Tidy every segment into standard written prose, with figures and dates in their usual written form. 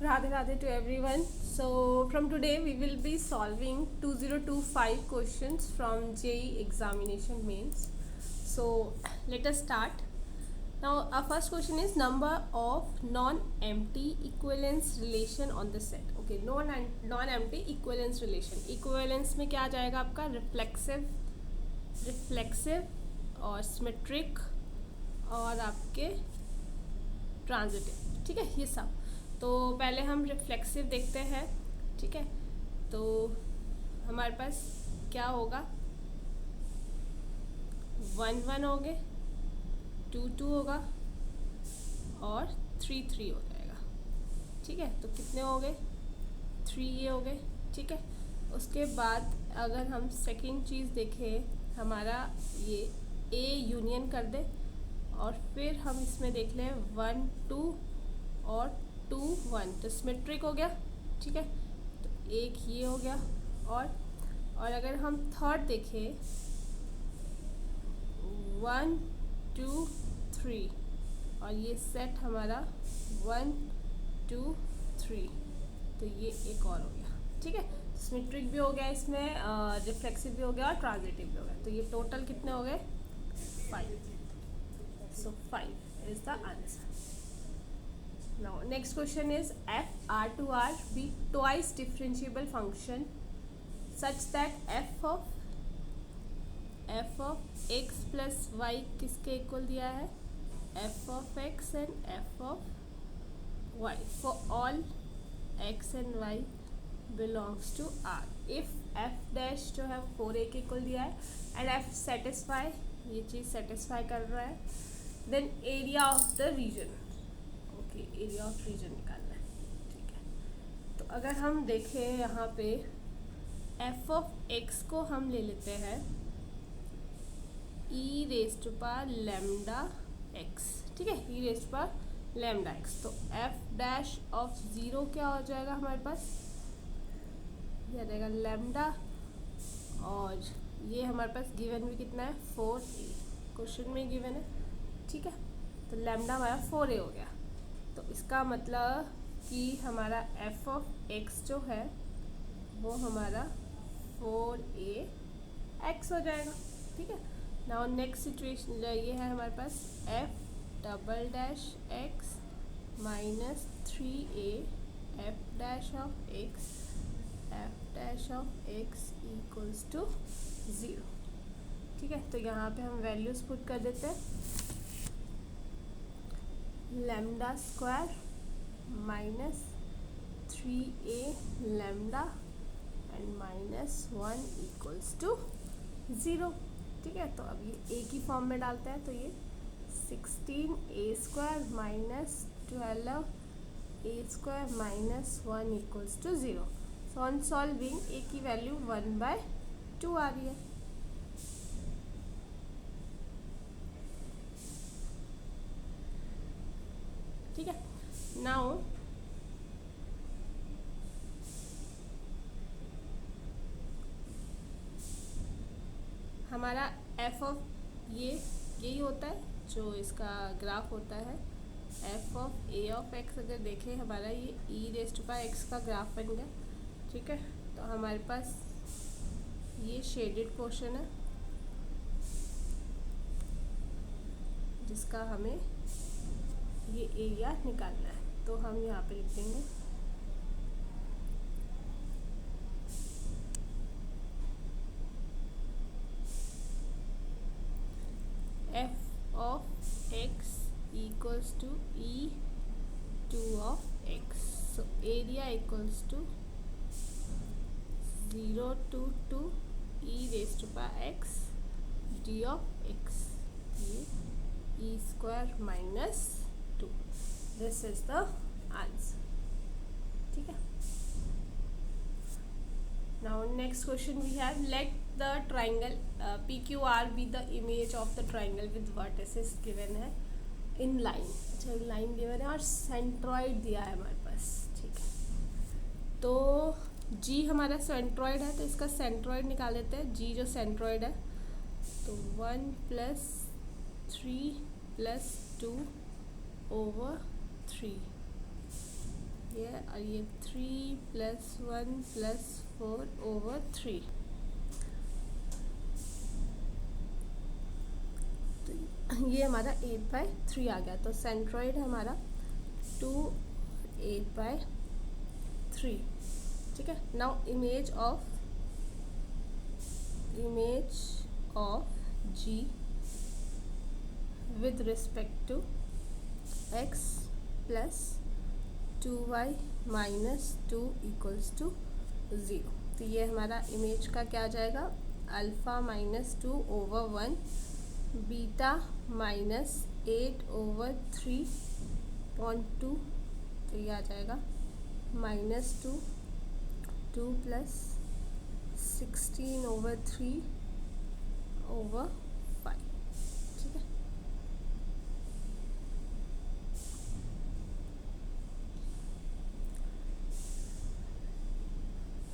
Radhe Radhe to everyone. So from today we will be solving 2025 questions from JEE examination mains. So let us start. Now our first question is number of non-empty equivalence relation on the set. Okay, non-empty equivalence relation. Equivalence में क्या आ जाएगा आपका reflexive और symmetric और आपके transitive. ठीक है, ये सब. तो पहले हम रिफ्लेक्सिव देखते हैं. ठीक है, तो हमारे पास क्या होगा, 1 1 हो गए, 2 2 होगा और 3 3 हो जाएगा. ठीक है, तो कितने हो गए, 3 ये हो गए. ठीक है, उसके बाद अगर हम सेकंड चीज़ देखें, हमारा ये ए यूनियन कर दे और फिर हम इसमें देख लें 1 2 और 2 1, तो सिमेट्रिक हो गया. ठीक है, तो एक ये हो गया. और अगर हम थर्ड देखें 1 2 3 और ये सेट हमारा 1 2 3, तो ये एक और हो गया. ठीक है, सिमेट्रिक भी हो गया इसमें, रिफ्लेक्सिव भी हो गया और ट्रांजिटिव भी हो गया. तो ये टोटल कितने हो गए, 5. So 5 is the answer. Now next question is f r to r be twice differentiable function such that f of x plus y किसके इक्वल दिया है, f of x and f of y for all x and y belongs to r. if f dash जो है 4a के equal दिया है and f satisfy, ये चीज़ satisfy कर रहा है, then area of the region. Okay, area of region निकालना है. ठीक है, तो अगर हम देखें यहाँ पे एफ ऑफ एक्स को हम ले लेते हैं ई रेस्ट पावर लैम्डा एक्स. ठीक है, ई रेस्ट पावर लैम्डा एक्स. तो एफ डैश ऑफ 0 क्या हो जाएगा हमारे पास, ये आ जाएगा लैम्डा. और ये हमारे पास गिवन भी कितना है, 4a, क्वेश्चन में गिवन है. ठीक है, तो लैम्डा हमारा 4a हो गया. तो इसका मतलब कि हमारा f ऑफ x जो है वो हमारा 4a x हो जाएगा. ठीक है, नाउ नेक्स्ट सिचुएशन ये है हमारे पास f double dash x minus 3a f dash of x equals to 0. ठीक है, तो यहाँ पे हम वैल्यूज पुट कर देते हैं. Lambda square minus 3a lambda and minus 1 equals to 0. ठीक है, तो अब ये a की फॉर्म में डालते हैं, तो ये 16a square minus 12a square minus 1 equals to 0. So on solving a की वैल्यू 1/2 आ रही है. ठीक है, नाउ हमारा एफ ऑफ ये यही होता है जो इसका ग्राफ होता है. F of A of x अगर देखें, हमारा ये ई रेस्ट पावर एक्स का ग्राफ बन गया. ठीक है, तो हमारे पास ये शेडेड पोर्शन है जिसका हमें ये एरिया निकालना है. तो हम यहाँ पे लिख देंगे f of x equals to e2 of x. So area equals to 0 to 2 e raised to power x d of x, ये e square minus 2. This is the answer. ठीक है, now next question we have let the triangle PQR be the image of the triangle with vertices given है in line. अच्छा, line given है और centroid दिया है हमारे पास. ठीक है, तो G हमारा सेंट्रॉइड है, तो इसका सेंट्रॉइड निकाल लेते हैं. G जो सेंट्रॉइड है, तो 1 + 3 + 2 over 3. ये और ये 3 + 1 + 4/3। तो ये हमारा 8/3 आ गया। तो सेंट्रॉइड है हमारा 2 8/3। ठीक है। Now image of G with respect to x plus 2y minus 2 equals to 0। तो ये हमारा इमेज का क्या आ जाएगा, अल्फ़ा -2/1 बीटा -8/3.2। तो ये आ जाएगा -2 2 + 16/3/5। ठीक है।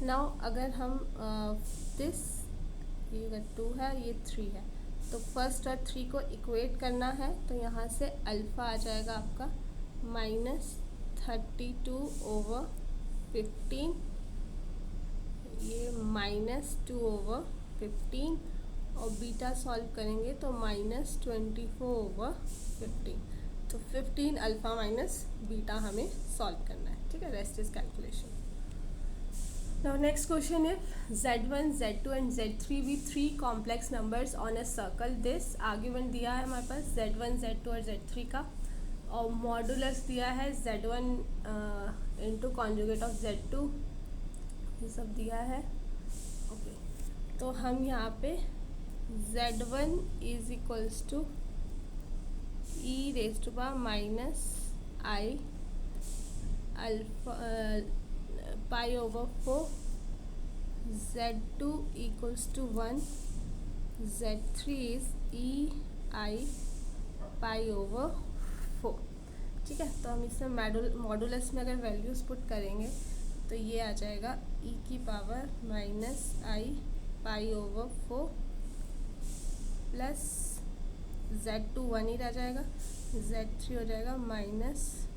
नाउ अगर हम दिस, ये अगर 2 है ये 3 है, तो फर्स्ट और 3 को इक्वेट करना है। तो यहाँ से अल्फ़ा आ जाएगा आपका -32/15, ये -2/15, और बीटा सॉल्व करेंगे तो -24/15। तो 15 अल्फ़ा माइनस बीटा हमें सॉल्व करना है। ठीक है। Rest is calculation. Now next question is Z1, Z2 and Z3 be 3 complex numbers on a circle. This argument दिया है हमारे पास Z1, Z2 और Z3 का, और मॉडुलस दिया है Z1 into conjugate of Z2, ये सब दिया है। ओके। तो हम यहाँ पे Z1 is equals to e⁻⁻i alpha π/4, Z2 equals to 1, Z3 is ei π/4। ठीक है। तो हम इसमें मॉडुलस में अगर वैल्यूज़ पुट करेंगे तो ये आ जाएगा e⁻⁻i π/4 प्लस Z2 1 ही रह जाएगा, Z3 हो जाएगा माइनस,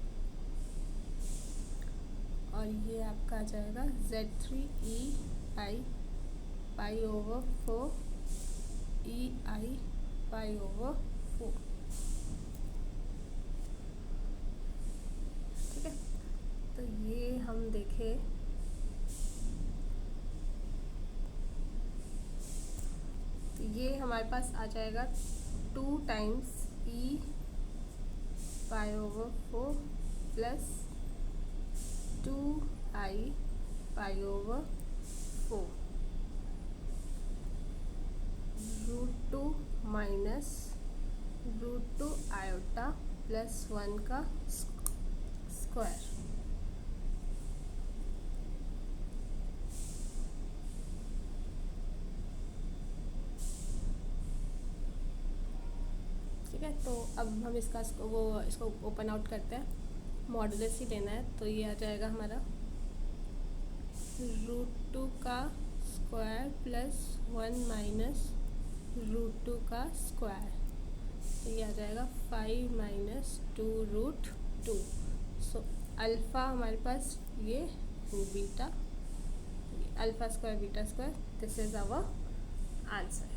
और ये आपका आ जाएगा Z3 ei π/4 ei π/4। ठीक है। तो ये हम देखें तो ये हमारे पास आ जाएगा 2 times e π/4 plus 2i π/4 √2 minus √2 iota plus 1 का स्क्वायर। ठीक है। तो अब हम इसको ओपन आउट करते हैं, मॉडुलस ही लेना है। तो ये आ जाएगा हमारा √2 का स्क्वायर प्लस 1 माइनस √2 का स्क्वायर। तो ये आ जाएगा 5 - 2√2। सो अल्फ़ा हमारे पास ये beta, alpha square beta square, this is our answer.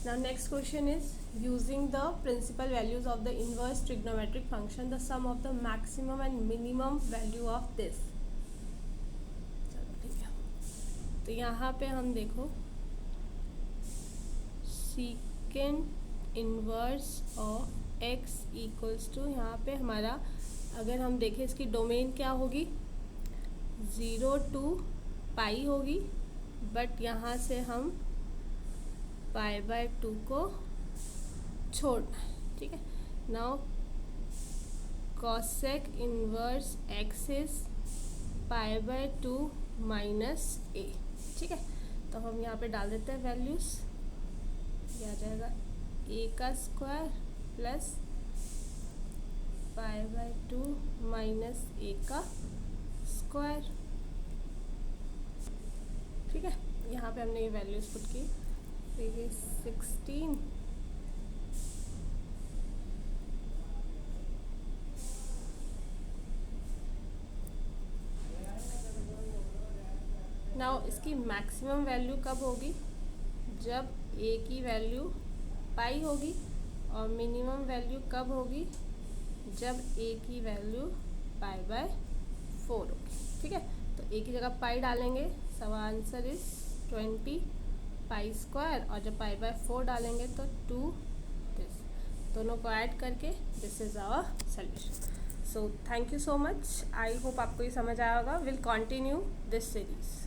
Now next question is, using the principal values of the inverse trigonometric function, the sum of the maximum and minimum value of this। चलो ठीक है। तो यहाँ पे हम देखो secant inverse of x equals to, यहाँ पे हमारा अगर हम देखें इसकी डोमेन क्या होगी, 0 to पाई होगी, बट यहाँ से हम π/2 को छोड़ना है। ठीक है। Now cosec inverse x is π/2 minus a। ठीक है। तो हम यहाँ पे डाल देते हैं वैल्यूज़, ये आ जाएगा a का स्क्वायर प्लस π/2 माइनस a का स्क्वायर। ठीक है। यहाँ पे हमने ये वैल्यूज़ पुट की, तो ये 16 -2 नाउ इसकी मैक्सिमम वैल्यू कब होगी, जब ए की वैल्यू पाई होगी, और मिनिमम वैल्यू कब होगी, जब ए की वैल्यू पाई बाय 4 होगी। ठीक है, तो ए की जगह पाई डालेंगे, so answer is 20 pi square, और जब पाई बाय 4 डालेंगे तो 2 दिस, दोनों को ऐड करके this is our solution. So thank you so much, I hope आपको ये समझ आया होगा। Will continue this series.